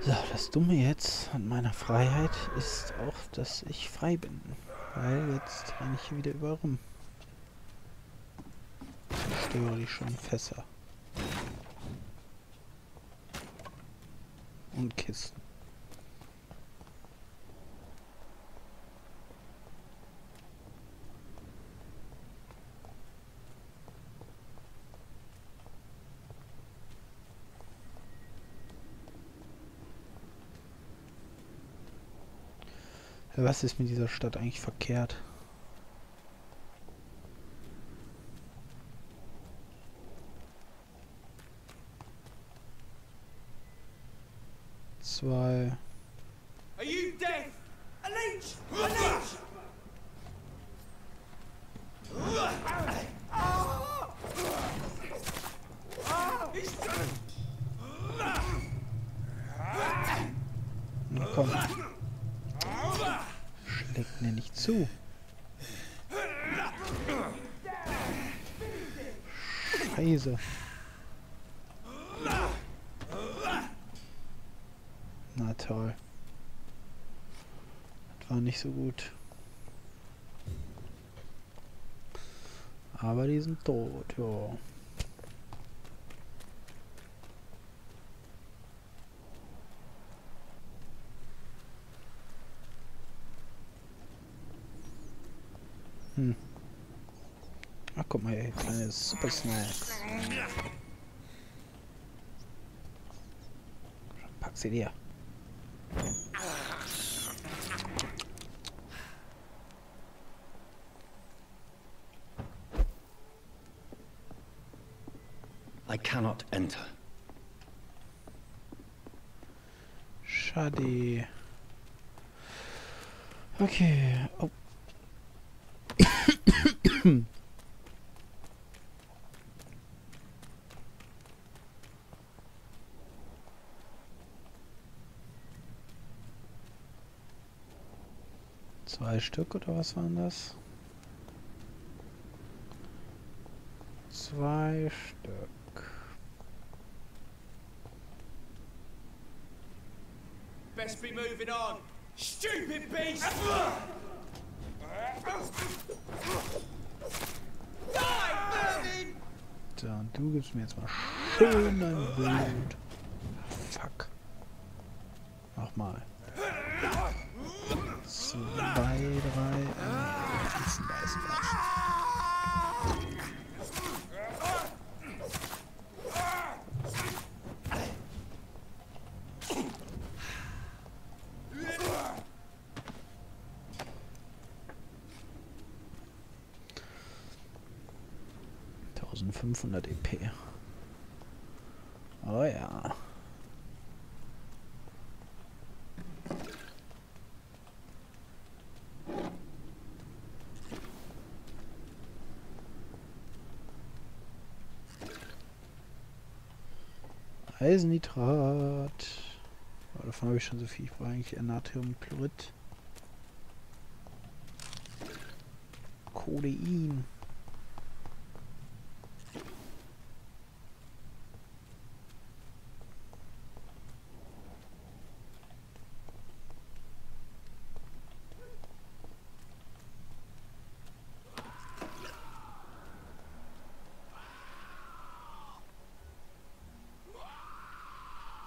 So, das Dumme jetzt an meiner Freiheit ist auch, dass ich frei bin. Weil jetzt renne ich hier wieder überall rum. Zerstöre ich schon Fässer. Und Kisten. Was ist mit dieser Stadt eigentlich verkehrt? Zwei. Are you deaf? A leech! A leech! Na komm. Schlägt mir nicht zu. Scheiße. Na toll. Das war nicht so gut. Aber die sind tot, ja. Ach, guck mal, ey, kleine Super Snacks. Pack sie dir. I cannot enter. Schade. Okay. Oh. Zwei Stück oder was waren das? Zwei Stück. Best be moving on. Stupid beast! Die, Mervyn! So, und du gibst mir jetzt mal schön ein Blut. Fuck. Nochmal. Zwei, drei. Beißen, beißen, beißen. EP. Oh ja. Eisennitrat. Oh, davon habe ich schon so viel. Ich brauche eigentlich eher Natriumchlorid. Codein.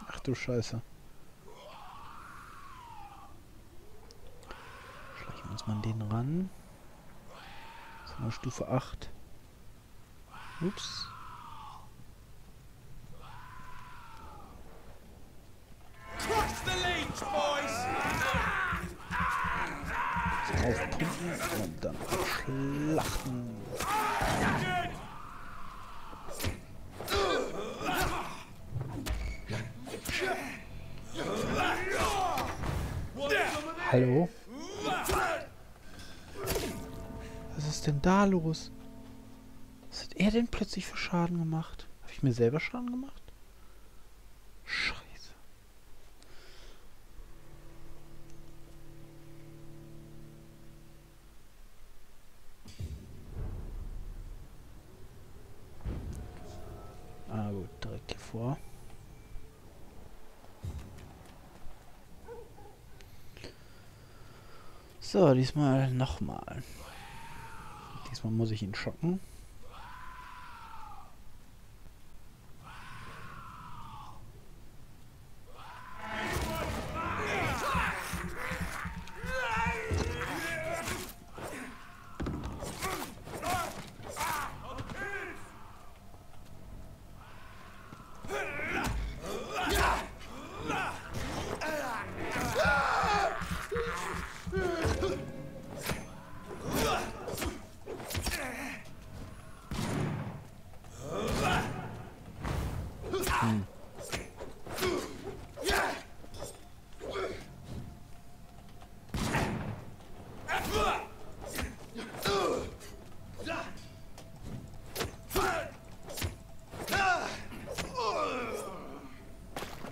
Ach du Scheiße. Schleichen wir uns mal an den ran. Das ist mal Stufe 8. Ups. Crush the leech, boys! Aufpumpen und dann schlachten. Hallo? Was ist denn da los? Was hat er denn plötzlich für Schaden gemacht? Habe ich mir selber Schaden gemacht? Scheiße. Ah gut, direkt hier vor. So, diesmal nochmal. Diesmal muss ich ihn schocken.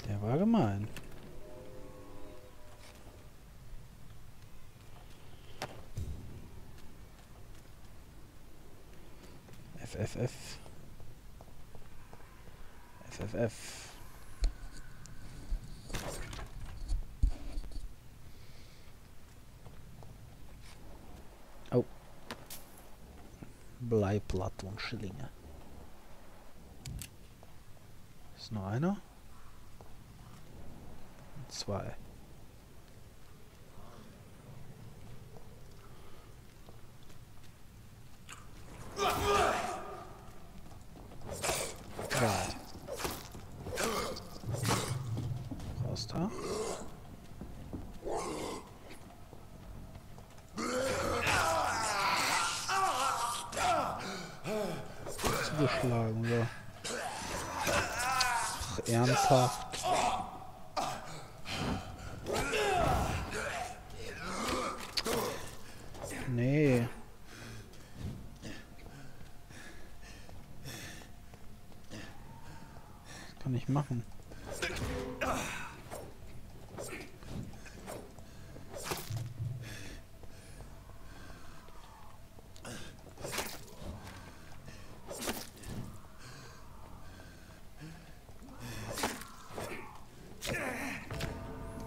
Der war gemein. FFF. FFF. Oh. Bleiblatt und Schillinge. Ist nur einer? Zwei. Drei. Raus da. Zugeschlagen, so. Ach, ernsthaft. Nee. Das kann ich machen.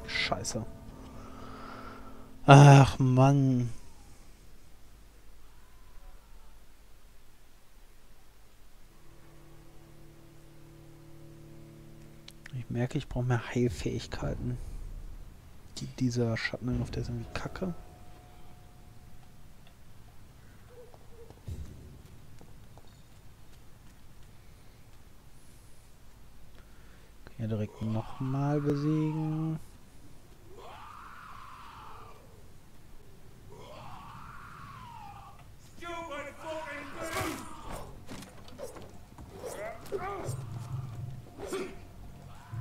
Scheiße. Ach Mann. Ich merke, ich brauche mehr Heilfähigkeiten. Dieser Schattenangriff, der ist irgendwie kacke. Kann ja direkt nochmal besiegen.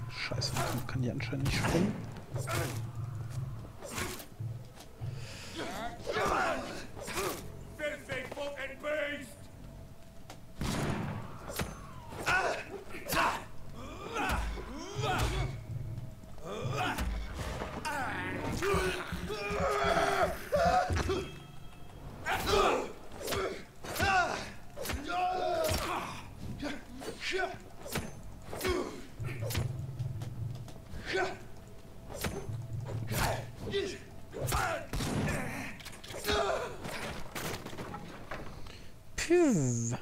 Scheiße, kann die anscheinend nicht springen. Puh.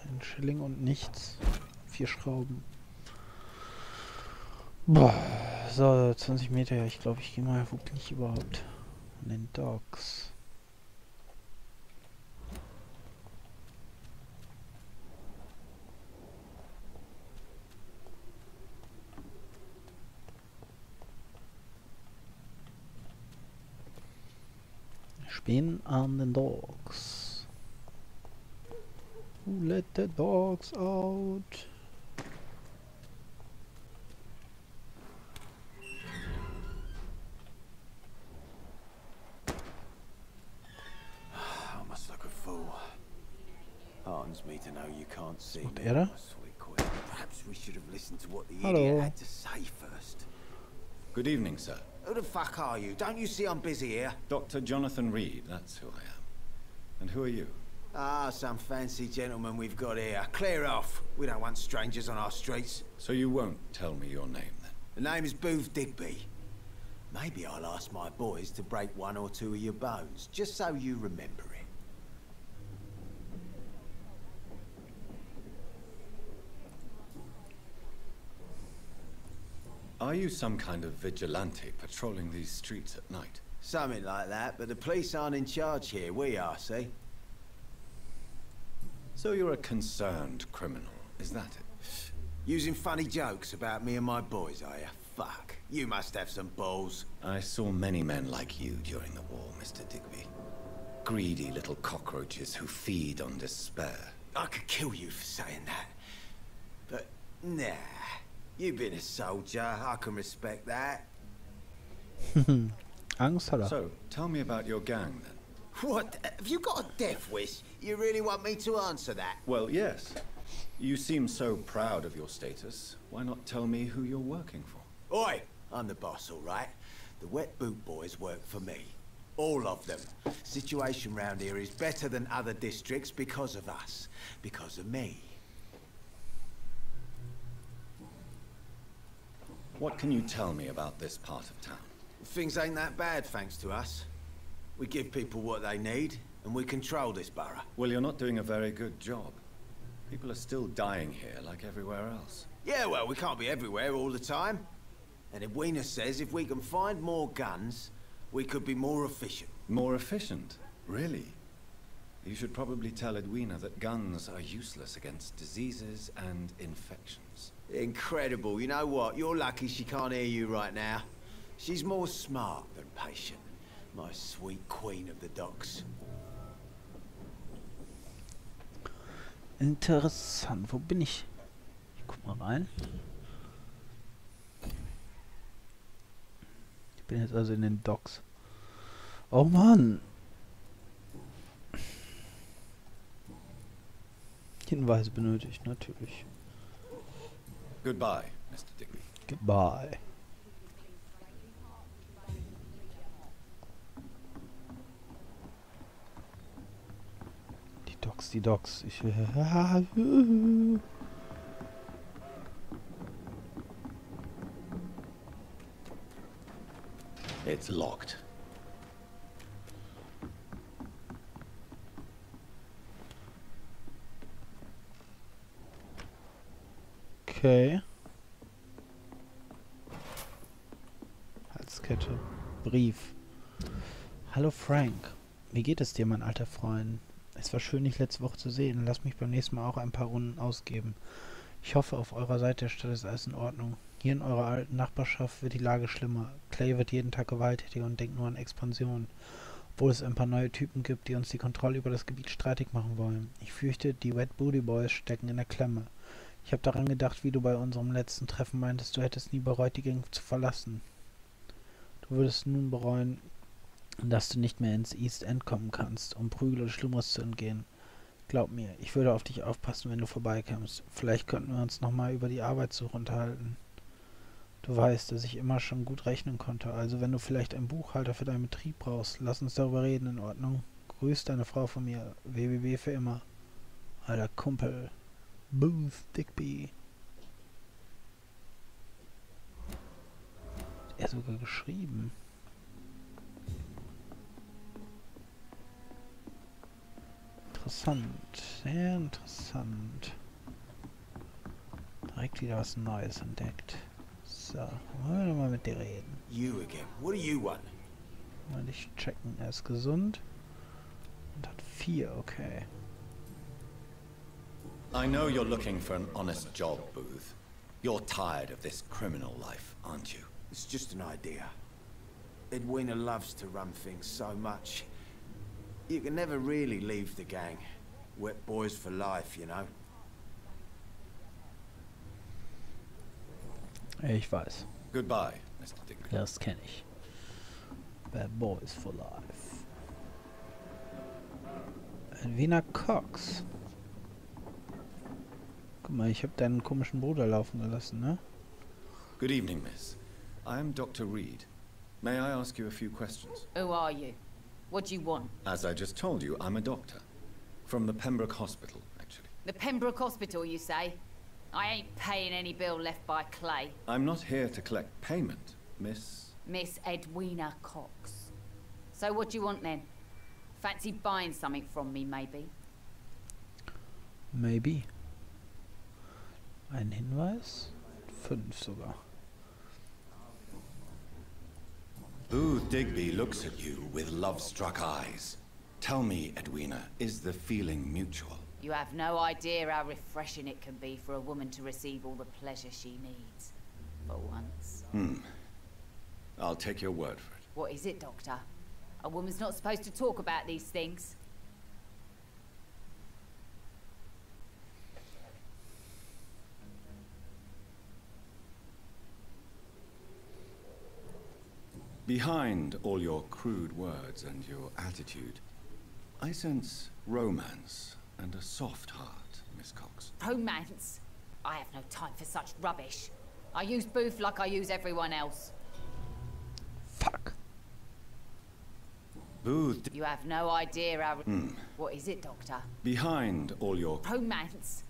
Ein Schilling und nichts. 4 Schrauben. Boah. So, 20 Meter. Ja, ich glaube, ich gehe mal. Wo bin ich überhaupt? An den Docks. Ich bin an den Docks. Who let the dogs out? I must look a fool. Heartens me to know you can't see What me, era? my sweet queen. Perhaps we should have listened to what the Hello. idiot had to say first. Good evening, sir. Who the fuck are you? Don't you see I'm busy here? Dr. Jonathan Reed, that's who I am. And who are you? Ah, some fancy gentleman we've got here. Clear off. We don't want strangers on our streets. So you won't tell me your name, then? The name is Booth Digby. Maybe I'll ask my boys to break one or two of your bones, just so you remember it. Are you some kind of vigilante patrolling these streets at night? Something like that, but the police aren't in charge here. We are, see? So you're a concerned criminal, is that it? Using funny jokes about me and my boys, are you? Fuck. You must have some balls. I saw many men like you during the war, Mr. Digby. Greedy little cockroaches who feed on despair. I could kill you for saying that. But, nah. You've been a soldier. I can respect that. Angst hat er. So, tell me about your gang, then. What? Have you got a death wish? You really want me to answer that? Well, yes. You seem so proud of your status. Why not tell me who you're working for? Oi! I'm the boss, all right? The Wet Boot Boys work for me. All of them. Situation round here is better than other districts because of us. Because of me. What can you tell me about this part of town? Things ain't that bad, thanks to us. We give people what they need, and we control this borough. Well, you're not doing a very good job. People are still dying here like everywhere else. Yeah, well, we can't be everywhere all the time. And Edwina says if we can find more guns, we could be more efficient. More efficient? Really? You should probably tell Edwina that guns are useless against diseases and infections. Incredible. You know what? You're lucky she can't hear you right now. She's more smart than patient. My sweet queen of the docks. Interessant. Wo bin ich? Ich guck mal rein. Ich bin jetzt also in den Docks. Oh Mann! Hinweise benötigt, natürlich. Goodbye, Mr. Digby. Goodbye. Die Docks. Ich will... It's locked. Okay. Halskette. Brief. Hallo Frank. Wie geht es dir, mein alter Freund? Es war schön, dich letzte Woche zu sehen. Lass mich beim nächsten Mal auch ein paar Runden ausgeben. Ich hoffe, auf eurer Seite der Stadt ist alles in Ordnung. Hier in eurer alten Nachbarschaft wird die Lage schlimmer. Clay wird jeden Tag gewalttätiger und denkt nur an Expansion. Obwohl es ein paar neue Typen gibt, die uns die Kontrolle über das Gebiet streitig machen wollen. Ich fürchte, die Wet Booty Boys stecken in der Klemme. Ich habe daran gedacht, wie du bei unserem letzten Treffen meintest, du hättest nie bereut, die Gang zu verlassen. Du würdest nun bereuen, dass du nicht mehr ins East End kommen kannst, um Prügel und Schlimmeres zu entgehen. Glaub mir, ich würde auf dich aufpassen, wenn du vorbeikommst. Vielleicht könnten wir uns nochmal über die Arbeitssuche unterhalten. Du weißt, dass ich immer schon gut rechnen konnte, also wenn du vielleicht einen Buchhalter für deinen Betrieb brauchst, lass uns darüber reden, in Ordnung? Grüß deine Frau von mir, WWW für immer. Alter Kumpel. Booth Digby. Hat er sogar geschrieben. Interessant, sehr interessant. Direkt wieder was Neues entdeckt. So, wollen wir mal mit dir reden. You again. What do you want? Mal dich checken. Er ist gesund und hat 4, okay. I know you're looking for an honest job, Booth. You're tired of this criminal life, aren't you? It's just an idea. Edwina loves to run things so much. You can never really leave the gang. Wet boys for life, you know. Ich weiß. Goodbye, Mr. Digby. Das kenne ich. Bad Boys for Life. Ein Wiener Cox. Guck mal, ich habe deinen komischen Bruder laufen gelassen, ne? Good evening, miss. I am Dr. Reed. May I ask you a few questions? Who are you? What do you want? As I just told you, I'm a doctor. From the Pembroke Hospital, actually. The Pembroke Hospital, you say? I ain't paying any bill left by Clay. I'm not here to collect payment, Miss... Miss Edwina Cox. So what do you want then? Fancy buying something from me, maybe? Maybe. Ein Hinweis? 5 sogar. Booth Digby looks at you with love-struck eyes. Tell me, Edwina, is the feeling mutual? You have no idea how refreshing it can be for a woman to receive all the pleasure she needs. For once. I'll take your word for it. What is it, Doctor? A woman's not supposed to talk about these things. Behind all your crude words and your attitude, I sense romance and a soft heart, Miss Cox. Romance? I have no time for such rubbish. I use Booth like I use everyone else. Fuck. Booth... You have no idea how... What is it, Doctor? Behind all your... Romance?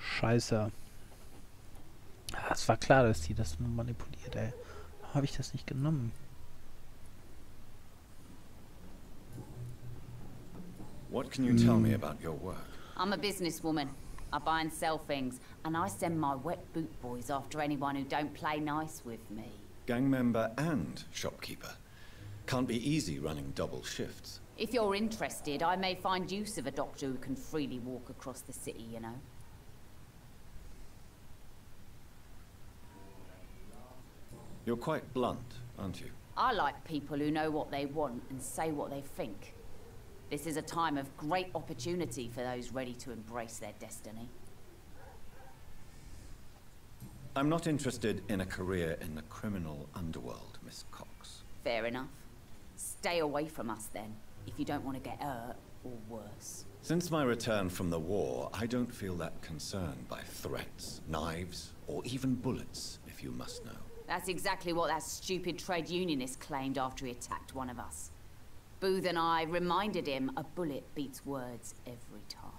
Scheiße. Es war klar, dass die das nur manipuliert, ey. Warum habe ich das nicht genommen? What can you tell me about your work? I'm a businesswoman. I buy and sell things, and I send my wet boot boys after anyone who don't play nice with me. Gang member and shopkeeper. Can't be easy running double shifts. If you're interested, I may find use of a doctor who can freely walk across the city, you know. You're quite blunt, aren't you? I like people who know what they want and say what they think. This is a time of great opportunity for those ready to embrace their destiny. I'm not interested in a career in the criminal underworld, Miss Cox. Fair enough. Stay away from us then, if you don't want to get hurt or worse. Since my return from the war, I don't feel that concerned by threats, knives, or even bullets, if you must know. That's exactly what that stupid trade unionist claimed after he attacked one of us. Booth and I reminded him a bullet beats words every time.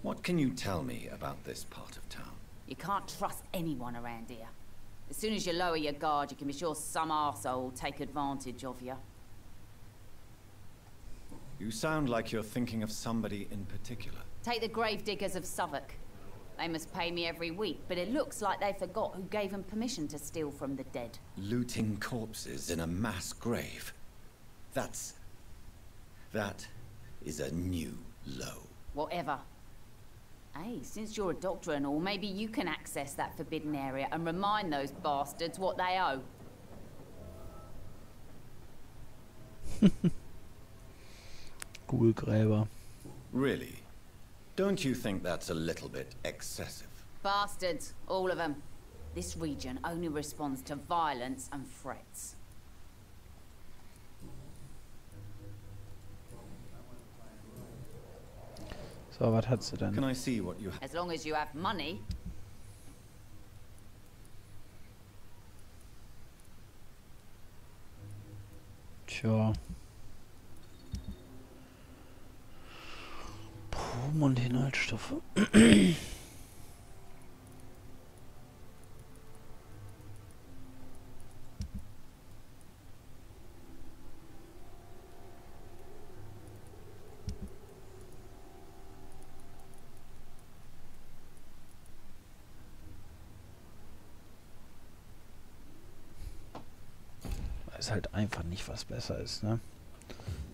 What can you tell me about this part of town? You can't trust anyone around here. As soon as you lower your guard, you can be sure some arsehole will take advantage of you. You sound like you're thinking of somebody in particular. Take the gravediggers of Southwark. They must pay me every week, but it looks like they forgot who gave them permission to steal from the dead. Looting corpses in a mass grave. That is a new low. Whatever. Hey, since you're a doctor and all, maybe you can access that forbidden area and remind those bastards what they owe. Gräber. Really? Don't you think that's a little bit excessive? Bastards, all of them. This region only responds to violence and threats. So, was hat sie denn? Can I see what you have? As long as you have money. Tja. Proben und Inhaltsstoffe. Weiß halt einfach nicht, was besser ist, ne?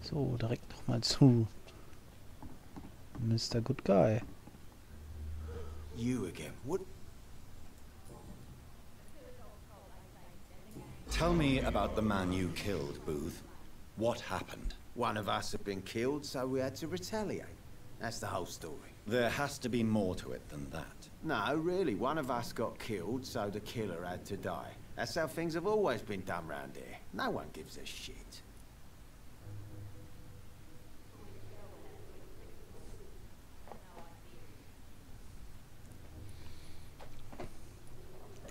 So, direkt nochmal zu Mr. Good Guy. You again. What? Tell me about the man you killed, Booth. What happened? One of us had been killed, so we had to retaliate. That's the whole story. There has to be more to it than that. No, really. One of us got killed, so the killer had to die. That's how things have always been done round here. No one gives a shit.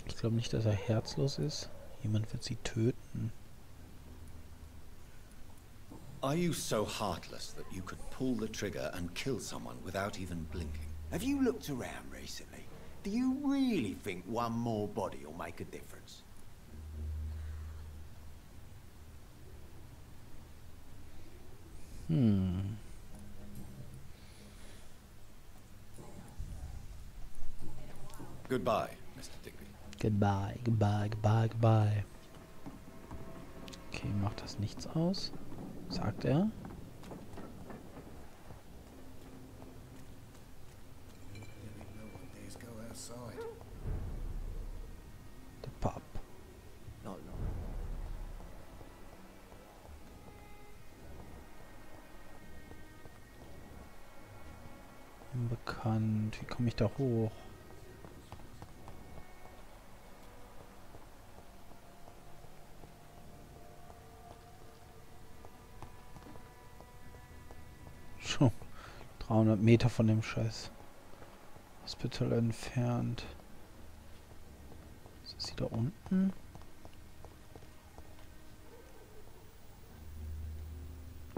Ich glaube nicht, dass er herzlos ist. Jemand wird sie töten. Are you so heartless that you could pull the trigger and kill someone without even blinking? Have you looked around recently? Do you really think one more body will make a difference? Goodbye, Mr. Digby. Goodbye, goodbye, goodbye, goodbye. Okay, macht das nichts aus? Sagt er. Der Pub. Unbekannt. Wie komme ich da hoch? Schon 300 Meter von dem Scheiß Hospital entfernt. Ist sie da unten?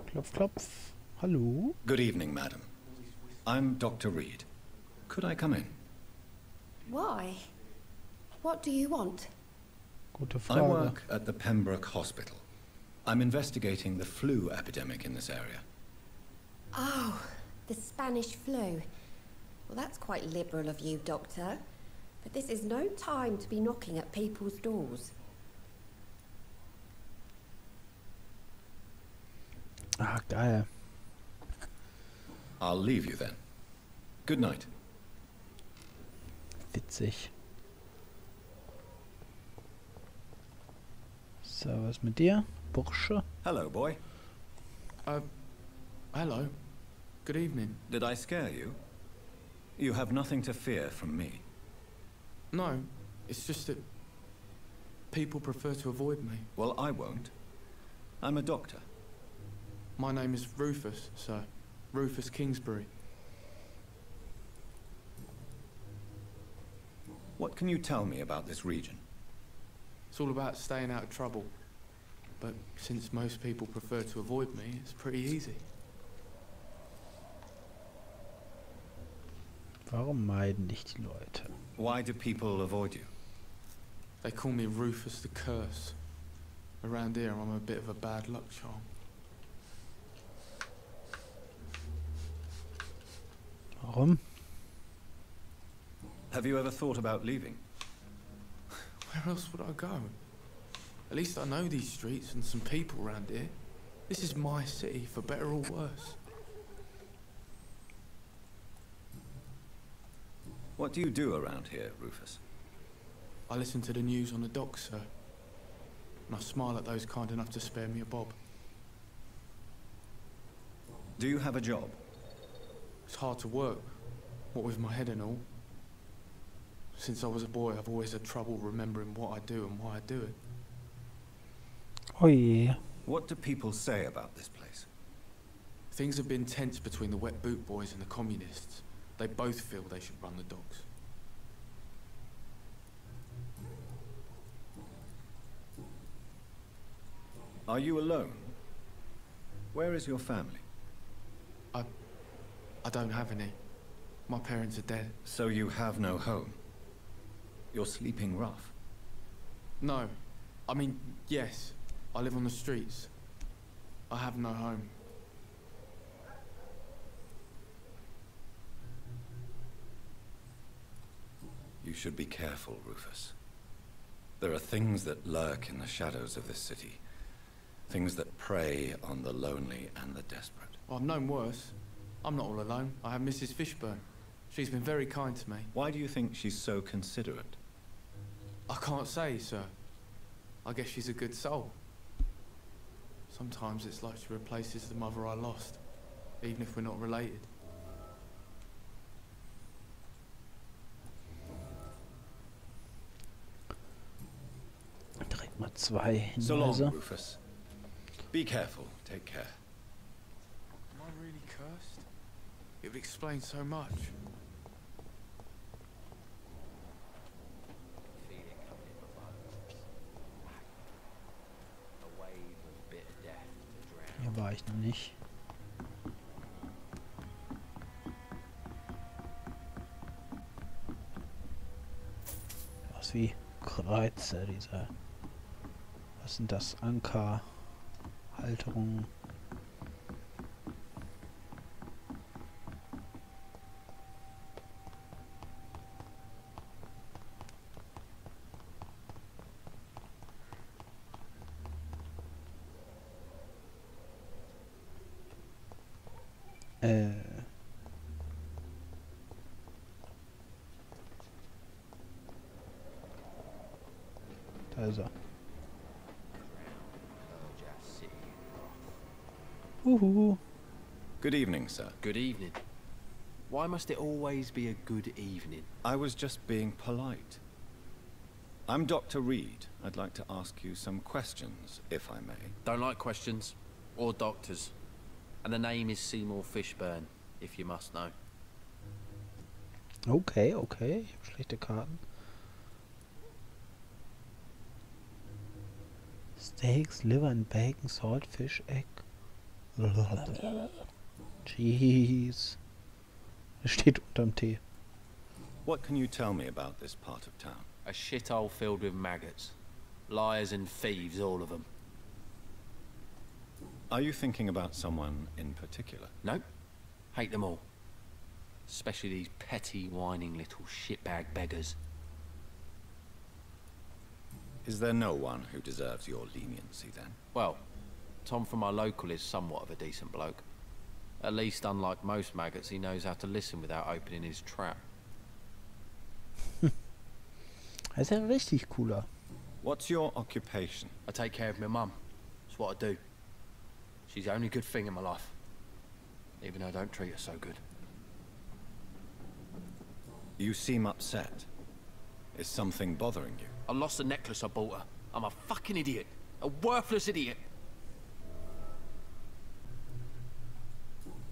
Klopf, klopf. Hallo? Good evening, madam. I'm Dr. Reed. Could I come in? Why? What do you want? Gute I Frage. work at the Pembroke Hospital. I'm investigating the flu epidemic in this area. Oh, the Spanish flu. Well, that's quite liberal of you, Doctor. But this is no time to be knocking at people's doors. Ah, geil. I'll leave you then. Good night. Witzig. So, was mit dir, Bursche? Hello, boy. Hello. Good evening. Did I scare you? You have nothing to fear from me. No, it's just that people prefer to avoid me. Well, I won't. I'm a doctor. My name is Rufus, sir. Rufus Kingsbury. What can you tell me about this region? It's all about staying out of trouble. But since most people prefer to avoid me, it's pretty easy. Warum meiden dich die Leute? Why do people avoid you? They call me Rufus the Curse. Around here, I'm a bit of a bad luck charm. Warum? Have you ever thought about leaving? Where else would I go? At least I know these streets and some people around here. This is my city, for better or worse. What do you do around here, Rufus? I listen to the news on the docks, sir. And I smile at those kind enough to spare me a bob. Do you have a job? It's hard to work, what with my head and all. Since I was a boy, I've always had trouble remembering what I do and why I do it. Oh je. What do people say about this place? Things have been tense between the wet boot boys and the communists. They both feel they should run the docks. Are you alone? Where is your family? I don't have any. My parents are dead. So you have no home? You're sleeping rough. No. I mean, yes. I live on the streets. I have no home. You should be careful, Rufus. There are things that lurk in the shadows of this city. Things that prey on the lonely and the desperate. Well, I've known worse. I'm not all alone. I have Mrs. Fishburne. She's been very kind to me. Why do you think she's so considerate? I can't say, sir. I guess she's a good soul. Sometimes it's like she replaces the mother I lost, even if we're not related. Direkt mal zwei So long, Hinweise. Rufus. Be careful. Take care. Am I really cursed? It would explain so much. Hier war ich noch nicht. Was wie Kreuze, diese. Was sind das? Anker, Halterungen. Da ist er. Uhu. Good evening, sir. Good evening. Why must it always be a good evening? I was just being polite. I'm Dr. Reed. I'd like to ask you some questions, if I may. Don't like questions. Or doctors. And the name is Seymour Fishburne, if you must know. Okay, okay. Ich hab schlechte Karten. Steaks, liver and bacon, salt, fish, egg. Cheese. Das steht unterm Tee. What can you tell me about this part of town? A shithole filled with maggots. Liars and thieves, all of them. Are you thinking about someone in particular? Nope. Hate them all. Especially these petty, whining little shitbag beggars. Is there no one who deserves your leniency, then? Well, Tom from our local is somewhat of a decent bloke. At least, unlike most maggots, he knows how to listen without opening his trap. Das ist ja richtig cooler. What's your occupation? I take care of my mum. That's what I do. She's the only good thing in my life. Even though I don't treat her so good. You seem upset. Is something bothering you? I lost the necklace I bought her. I'm a fucking idiot. A worthless idiot.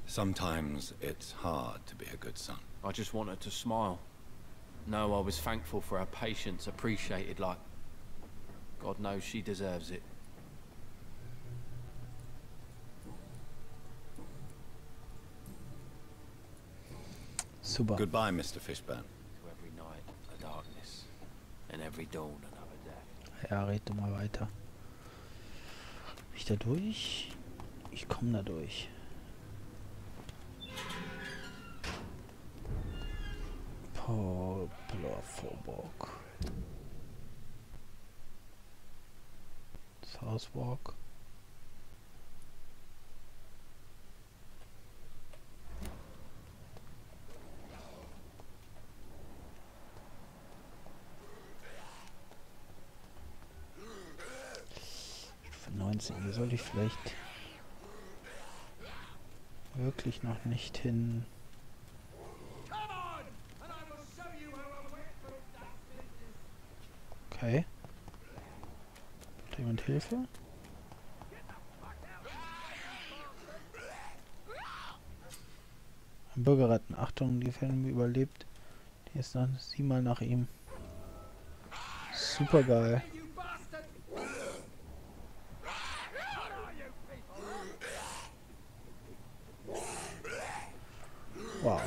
Sometimes it's hard to be a good son. I just want her to smile. No, I was thankful for her patience, appreciated like... God knows she deserves it. Super. Goodbye, Mr. Fishburne. To every night a darkness, and every dawn another day. Ja, red du mal weiter. Bin ich da durch? Ich komme da durch. Poplar Vorburg. Southwark. Stufe 19. Hier sollte ich vielleicht wirklich noch nicht hin. Okay. Hat jemand Hilfe? Ein Bürger retten. Achtung, die Film überlebt. Die ist dann. Sieh mal nach ihm. Super geil. Wow.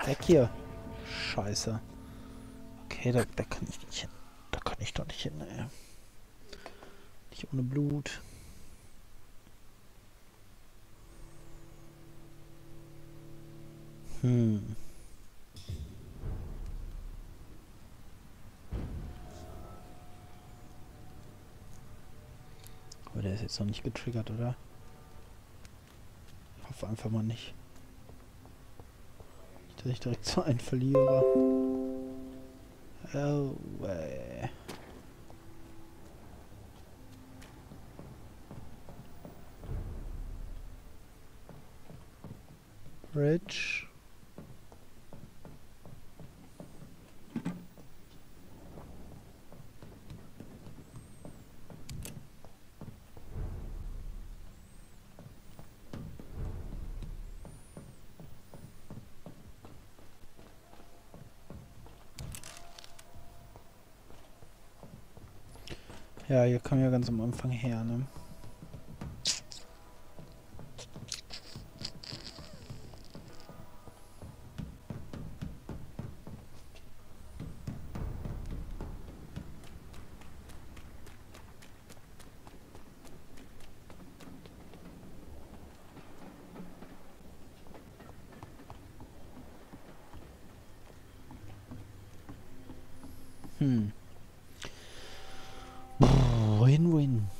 Weg hier. Scheiße. Okay, da kann ich nicht hin. Da kann ich doch nicht hin, ey. Nicht ohne Blut. Aber der ist jetzt noch nicht getriggert, oder? Ich hoffe einfach mal nicht. Nicht, dass ich direkt so einen verliere. Oh, Rich. Ja, hier kam ja ganz am Anfang her, ne? Win-win.